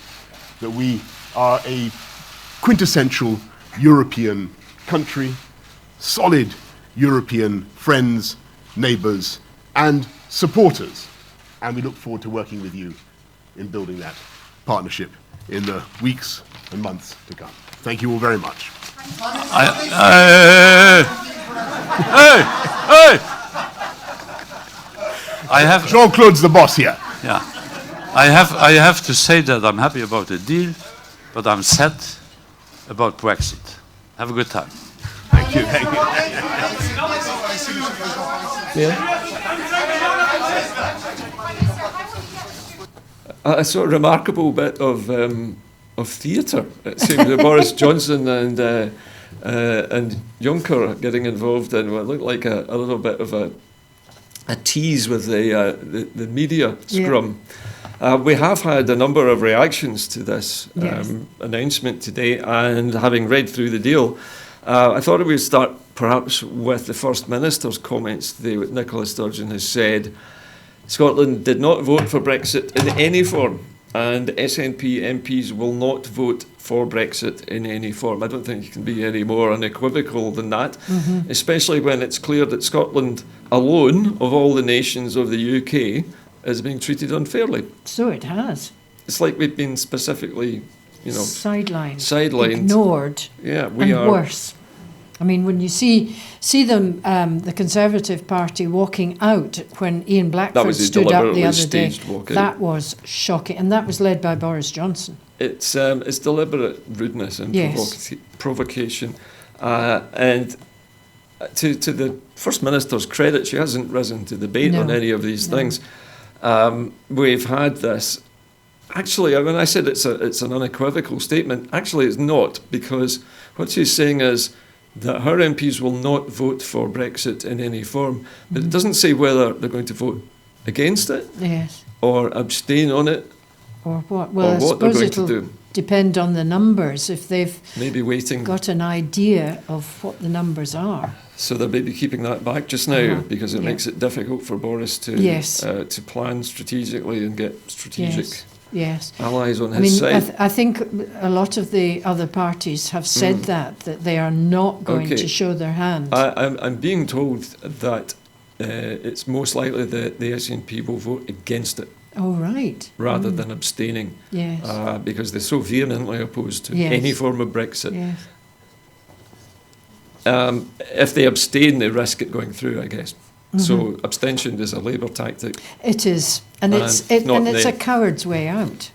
that we are a quintessential European country, solid European friends, neighbours, and supporters. And we look forward to working with you in building that partnership in the weeks and months to come. Thank you all very much. Jean-Claude's the boss here. Yeah, I have to say that I'm happy about the deal, but I'm sad about Brexit. Have a good time. Thank you. Thank you. A sort of remarkable bit of theatre, it seemed, with Boris Johnson and Juncker getting involved in what looked like a little bit of a tease with the media scrum. We have had a number of reactions to this announcement today, and having read through the deal, I thought we would start perhaps with the First Minister's comments today. What Nicola Sturgeon has said: Scotland did not vote for Brexit in any form, and SNP MPs will not vote for Brexit in any form. I don't think you can be any more unequivocal than that, especially when it's clear that Scotland alone, of all the nations of the UK, is being treated unfairly. So it has. It's like we've been specifically, sidelined, ignored, yeah, and worse. I mean, when you see them, the Conservative Party walking out when Ian Blackford stood up the other day, that was shocking, and that was led by Boris Johnson. It's deliberate rudeness and provocation, and to the First Minister's credit, she hasn't risen to the bait on any of these things. We've had this. Actually, when I said it's an unequivocal statement, actually it's not, because what she's saying is that her MPs will not vote for Brexit in any form, but it doesn't say whether they're going to vote against it, or abstain on it, or what. Well, I suppose it'll depend on the numbers, if they've maybe got an idea of what the numbers are. So they may be keeping that back just now because it makes it difficult for Boris to plan strategically and get strategic allies on his side. I think a lot of the other parties have said that they are not going to show their hand. I'm being told that it's most likely that the SNP will vote against it. Oh, right. Rather than abstaining. Yes. Because they're so vehemently opposed to any form of Brexit. Yes. If they abstain, they risk it going through, I guess. So abstention is a Labour tactic. It is, and it's a coward's way out.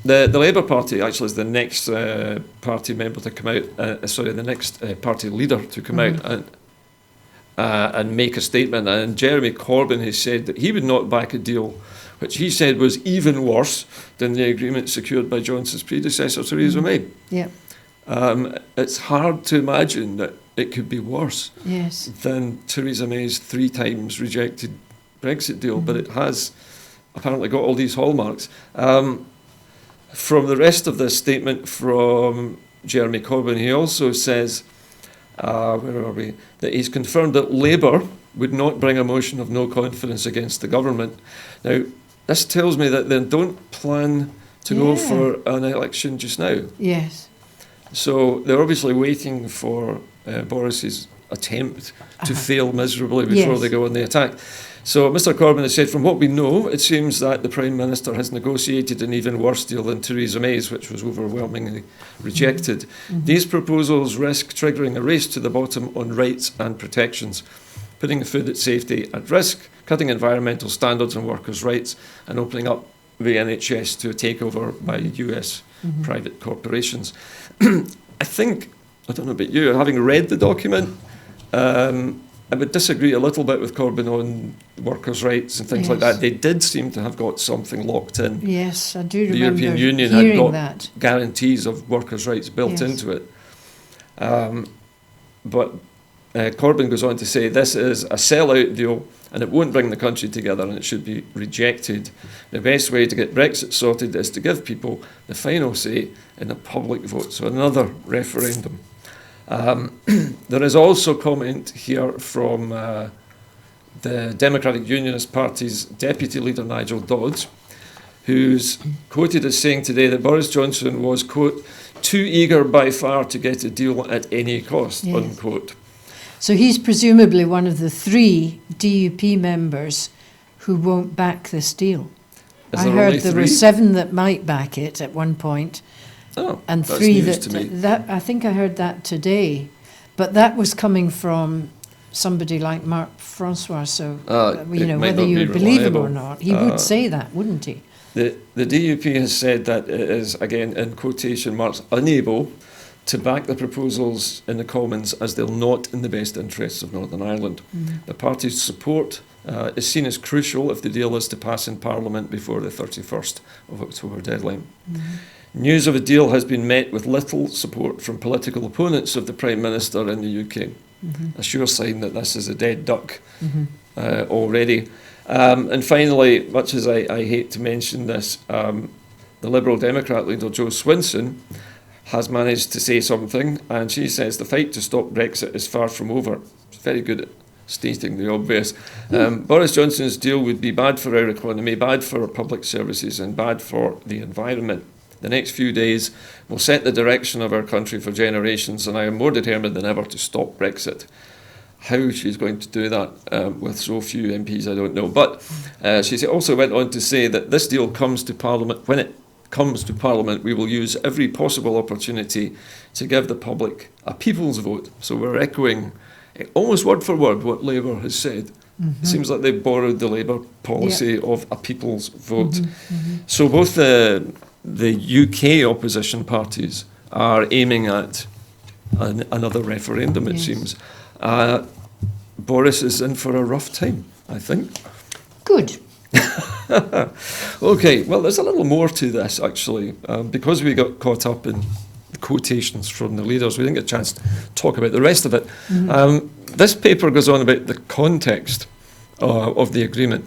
The Labour Party actually is the next party member to come out. The next party leader to come out and make a statement. And Jeremy Corbyn has said that he would not back a deal which he said was even worse than the agreement secured by Johnson's predecessor, Theresa May. Yeah. It's hard to imagine that it could be worse Yes. than Theresa May's 3 times rejected Brexit deal, but it has apparently got all these hallmarks. From the rest of this statement from Jeremy Corbyn, he also says, where are we? That he's confirmed that Labour would not bring a motion of no confidence against the government. Now, this tells me that they don't plan to go for an election just now. Yes. So they're obviously waiting for Boris's attempt to fail miserably before they go on the attack. So Mr Corbyn has said, from what we know, it seems that the Prime Minister has negotiated an even worse deal than Theresa May's, which was overwhelmingly rejected. These proposals risk triggering a race to the bottom on rights and protections, putting food safety at risk, cutting environmental standards and workers' rights, and opening up the NHS to a takeover by US private corporations. I think, I don't know about you, having read the document, I would disagree a little bit with Corbyn on workers' rights and things like that. They did seem to have got something locked in. Yes, I do remember the European Union had got guarantees of workers' rights built into it. But Corbyn goes on to say this is a sell-out deal and it won't bring the country together and it should be rejected. The best way to get Brexit sorted is to give people the final say in a public vote. So another referendum. There is also comment here from the Democratic Unionist Party's Deputy Leader Nigel Dodds, who's quoted as saying today that Boris Johnson was, quote, too eager by far to get a deal at any cost, unquote. So he's presumably one of the 3 DUP members who won't back this deal. I heard there were 7 that might back it at one point. Oh, and that's 3 news to me. that I think I heard that today, but that was coming from somebody like Marc Francois. So whether you believe him or not, he would say that, wouldn't he? The DUP has said that it is, again in quotation marks, unable to back the proposals in the Commons as they're not in the best interests of Northern Ireland. The party's support is seen as crucial if the deal is to pass in Parliament before the 31st of October deadline. News of a deal has been met with little support from political opponents of the Prime Minister in the UK. A sure sign that this is a dead duck already. And finally, much as I hate to mention this, the Liberal Democrat leader Jo Swinson has managed to say something, and she says the fight to stop Brexit is far from over. She's very good at stating the obvious. Boris Johnson's deal would be bad for our economy, bad for our public services, and bad for the environment. The next few days will set the direction of our country for generations, and I am more determined than ever to stop Brexit. How she's going to do that with so few MPs, I don't know. But she also went on to say that this deal comes to Parliament. When it comes to Parliament, we will use every possible opportunity to give the public a people's vote. So we're echoing almost word for word what Labour has said. It seems like they've borrowed the Labour policy of a people's vote. So both the UK opposition parties are aiming at another referendum, it seems. Boris is in for a rough time, I think. Good. Okay, well, there's a little more to this, actually. Because we got caught up in the quotations from the leaders, we didn't get a chance to talk about the rest of it. This paper goes on about the context of the agreement.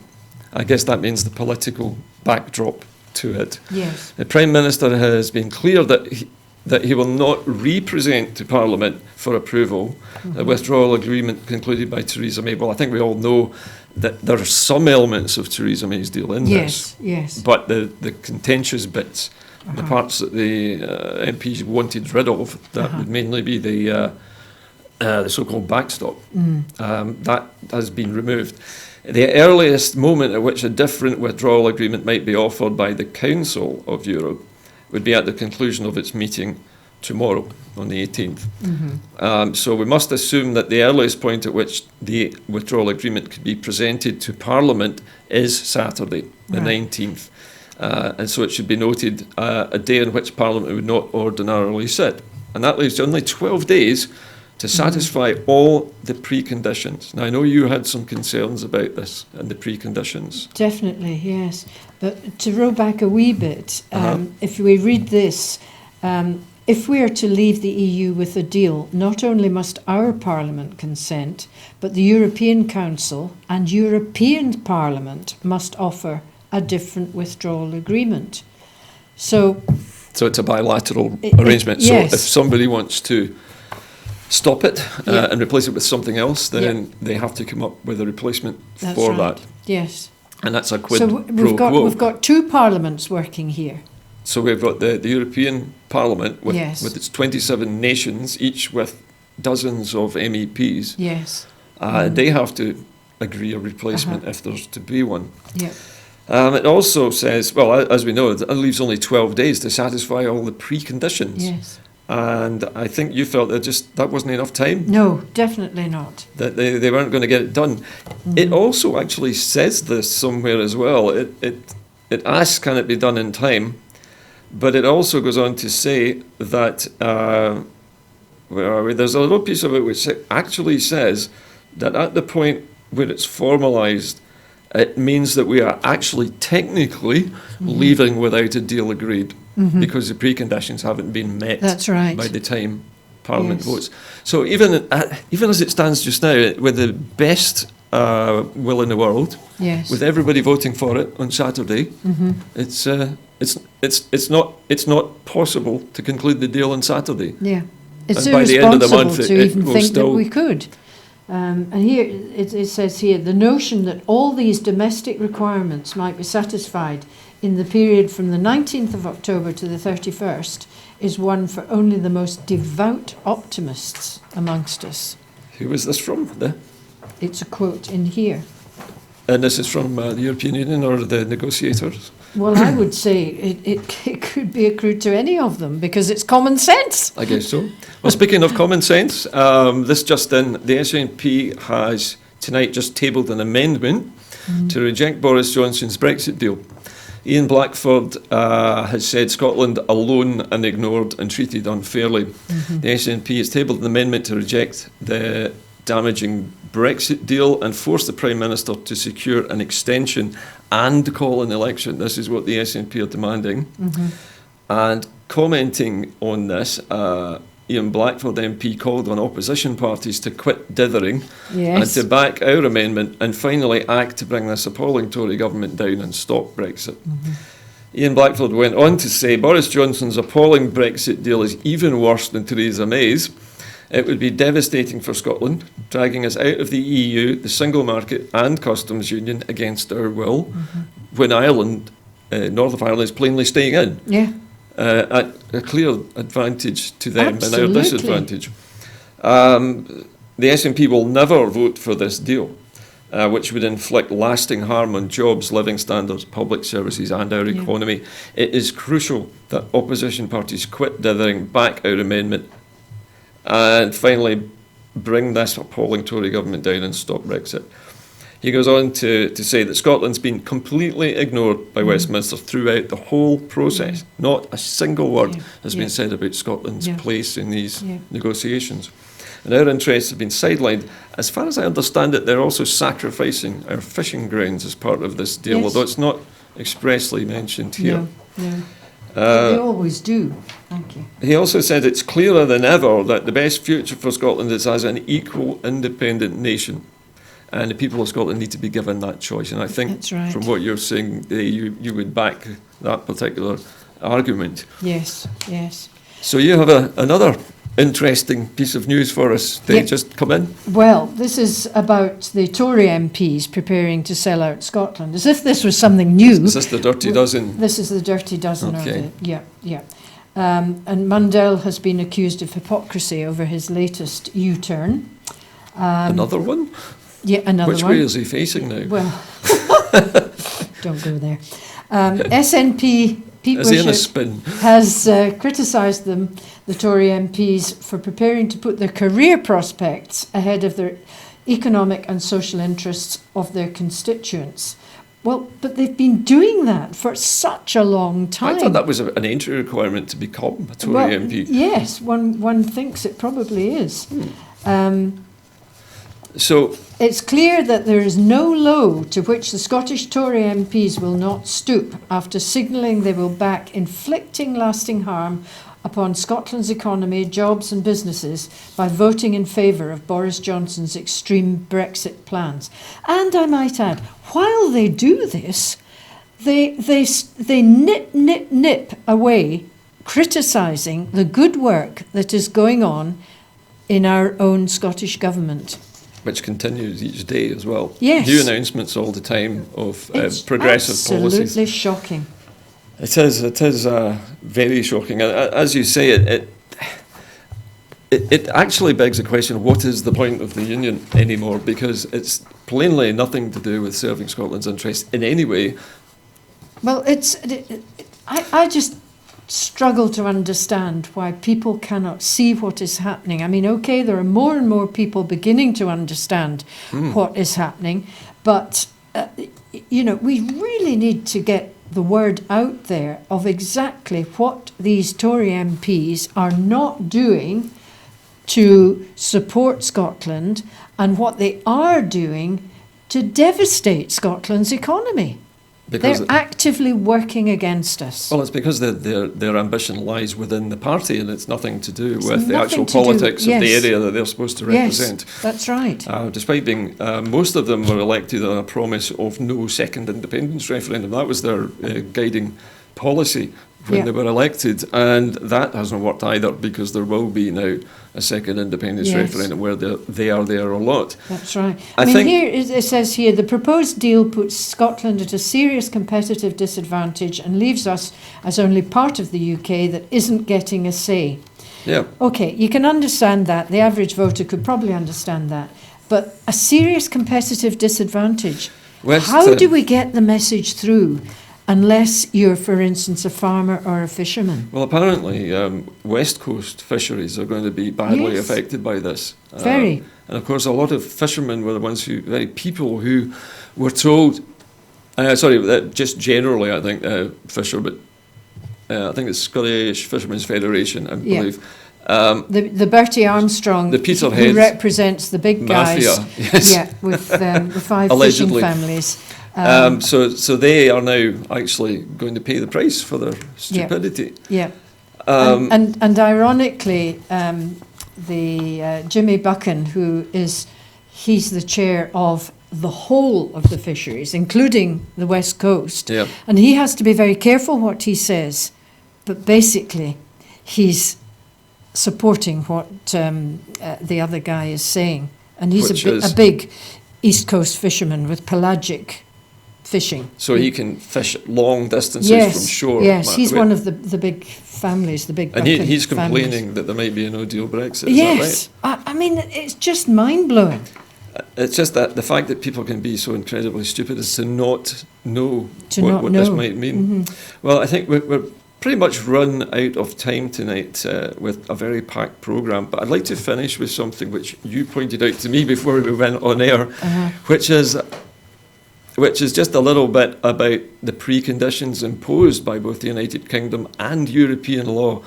I guess that means the political backdrop to it. Yes. The Prime Minister has been clear that he will not re-present to Parliament for approval the withdrawal agreement concluded by Theresa May. Well, I think we all know that there are some elements of Theresa May's deal in this. Yes. But the contentious bits, the parts that the MPs wanted rid of, that would mainly be the so-called backstop. That has been removed. The earliest moment at which a different withdrawal agreement might be offered by the Council of Europe would be at the conclusion of its meeting tomorrow, on the 18th. So we must assume that the earliest point at which the withdrawal agreement could be presented to Parliament is Saturday, the 19th. And so it should be noted a day in which Parliament would not ordinarily sit. And that leaves only 12 days to satisfy all the preconditions. Now, I know you had some concerns about this and the preconditions. Definitely, yes. But to row back a wee bit, if we read this, if we are to leave the EU with a deal, not only must our Parliament consent, but the European Council and European Parliament must offer a different withdrawal agreement. So it's a bilateral arrangement. Yes. So if somebody wants to stop it and replace it with something else, then they have to come up with a replacement for that. Yes. And that's a quid So pro quo. we've got two parliaments working here. So we've got the European Parliament with its 27 nations, each with dozens of MEPs. Yes. They have to agree a replacement if there's to be one. Yeah. It also says, well, as we know, it leaves only 12 days to satisfy all the preconditions. Yes. And I think you felt that wasn't enough time. No, definitely not. That they weren't going to get it done. It also actually says this somewhere as well. It asks, can it be done in time? But it also goes on to say that where are we? There's a little piece of it which actually says that at the point where it's formalised, it means that we are actually technically leaving without a deal agreed because the preconditions haven't been met. That's right. By the time Parliament votes. So even as it stands just now, with the best will in the world, with everybody voting for it on Saturday, it's not possible to conclude the deal on Saturday. Yeah, it's And by the end of the month, to it even will think that still- we could. And here it says here, the notion that all these domestic requirements might be satisfied in the period from the 19th of October to the 31st is one for only the most devout optimists amongst us. Who is this from? It's a quote in here. And this is from the European Union or the negotiators? Well, I would say it could be accrued to any of them because it's common sense. I guess so. Well, speaking of common sense, this just in, the SNP has tonight just tabled an amendment to reject Boris Johnson's Brexit deal. Ian Blackford has said Scotland alone and ignored and treated unfairly. The SNP has tabled an amendment to reject the damaging Brexit deal and force the Prime Minister to secure an extension and call an election. This is what the SNP are demanding. And commenting on this, Ian Blackford MP called on opposition parties to quit dithering and to back our amendment and finally act to bring this appalling Tory government down and stop Brexit. Ian Blackford went on to say Boris Johnson's appalling Brexit deal is even worse than Theresa May's. It would be devastating for Scotland, dragging us out of the EU, the single market and customs union against our will, when Ireland, north of Ireland, is plainly staying in. Yeah. At a clear advantage to them and our disadvantage. The SNP will never vote for this deal, which would inflict lasting harm on jobs, living standards, public services and our economy. It is crucial that opposition parties quit dithering, back our amendment and finally bring this appalling Tory government down and stop Brexit. He goes on to say that Scotland's been completely ignored by Westminster throughout the whole process. Not a single word has been said about Scotland's place in these negotiations. And our interests have been sidelined. As far as I understand it, they're also sacrificing our fishing grounds as part of this deal, although it's not expressly mentioned here. No. They always do. Thank you. He also said it's clearer than ever that the best future for Scotland is as an equal, independent nation. And the people of Scotland need to be given that choice. And I think from what you're saying, you would back that particular argument. Yes, yes. So you have another interesting piece of news for us. They just come in. Well, this is about the Tory MPs preparing to sell out Scotland, as if this was something new. Is this the dirty dozen? This is the dirty dozen. Okay. And Mundell has been accused of hypocrisy over his latest U-turn. Another one? Yeah, another one. Which way is he facing now? Well, don't go there. SNP Pete Is he in a Wishart spin? has criticised them, the Tory MPs, for preparing to put their career prospects ahead of their economic and social interests of their constituents. Well, but they've been doing that for such a long time. I thought that was an entry requirement to become a Tory Well, MP. yes, one thinks it probably is. So It's clear that there is no low to which the Scottish Tory MPs will not stoop after signalling they will back inflicting lasting harm upon Scotland's economy, jobs and businesses by voting in favour of Boris Johnson's extreme Brexit plans. And I might add, while they do this, they nip away criticising the good work that is going on in our own Scottish government. which continues each day as well. Yes. New announcements all the time of It's progressive absolutely policies. shocking. It is very shocking. And as you say, it actually begs the question, what is the point of the union anymore? Because it's plainly nothing to do with serving Scotland's interests in any way. Well, I just struggle to understand why people cannot see what is happening. I mean, okay, there are more and more people beginning to understand what is happening, but, we really need to get the word out there of exactly what these Tory MPs are not doing to support Scotland and what they are doing to devastate Scotland's economy. Because They're actively working against us. Well, it's because their ambition lies within the party, and it's nothing to do with the nothing actual to do- politics of the yes. area that they're supposed to represent. Yes, that's right. Despite being, most of them were elected on a promise of no second independence referendum. That was their guiding policy when Yeah. they were elected, and that hasn't worked either, because there will be now a second independence Yes. referendum where they are there or not. That's right. I I mean, think- here it says here, the proposed deal puts Scotland at a serious competitive disadvantage and leaves us as only part of the UK that isn't getting a say. Yeah. Okay, you can understand that. The average voter could probably understand that. But a serious competitive disadvantage. How do we get the message through unless you're, for instance, a farmer or a fisherman? Well, apparently, West Coast fisheries are going to be badly Yes. affected by this. Very. And of course, a lot of fishermen were the ones people who were told, just generally, I think, fisher, but I think it's Scottish Fishermen's Federation, I Yeah. believe. The Bertie Armstrong, The Peterhead who represents the big guys, mafia, yes. yeah, with the 5 Allegedly. fishing families. So they are now actually going to pay the price for their stupidity. Yeah, Um, and ironically, Jimmy Buchan, he's the chair of the whole of the fisheries, including the West Coast, Yeah. and he has to be very careful what he says, but basically, he's supporting what the other guy is saying, and he's Which a is- big East Coast fisherman with pelagic fishing. so he can fish long distances from shore. Yes, he's Wait, one of the big families, the big And Buchan he's families. complaining that there might be a no-deal Brexit. Is Yes, I mean, it's just mind-blowing. that right? It's just that the fact that people can be so incredibly stupid is to not know To what, not what this know. might mean. Well, I think we're pretty much run out of time tonight with a very packed programme, but I'd like to finish with something which you pointed out to me before we went on air, which is just a little bit about the preconditions imposed by both the United Kingdom and European law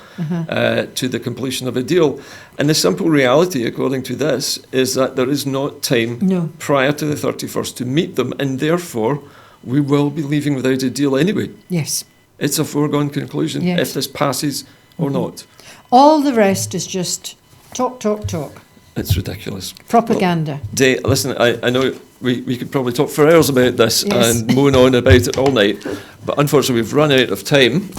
to the completion of a deal. And the simple reality, according to this, is that there is not time No. prior to the 31st to meet them, and therefore we will be leaving without a deal anyway. Yes. It's a foregone conclusion Yes. if this passes or not. All the rest is just talk. It's ridiculous. Propaganda. Listen, I know we could probably talk for hours about this Yes. and moan on about it all night, but unfortunately we've run out of time.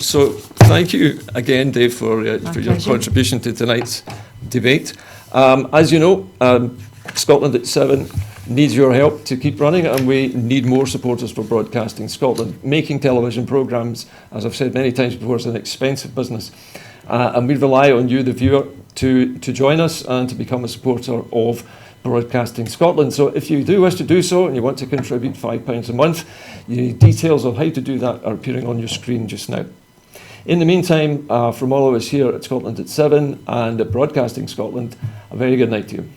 So thank you again, Dave, for your pleasure. contribution to tonight's debate. As you know, Scotland at 7 needs your help to keep running, and we need more supporters for Broadcasting Scotland. Making television programmes, as I've said many times before, is an expensive business. And we rely on you, the viewer, to join us and to become a supporter of Broadcasting Scotland. So if you do wish to do so and you want to contribute £5 a month, the details of how to do that are appearing on your screen just now. In the meantime, from all of us here at Scotland at 7 and at Broadcasting Scotland, a very good night to you.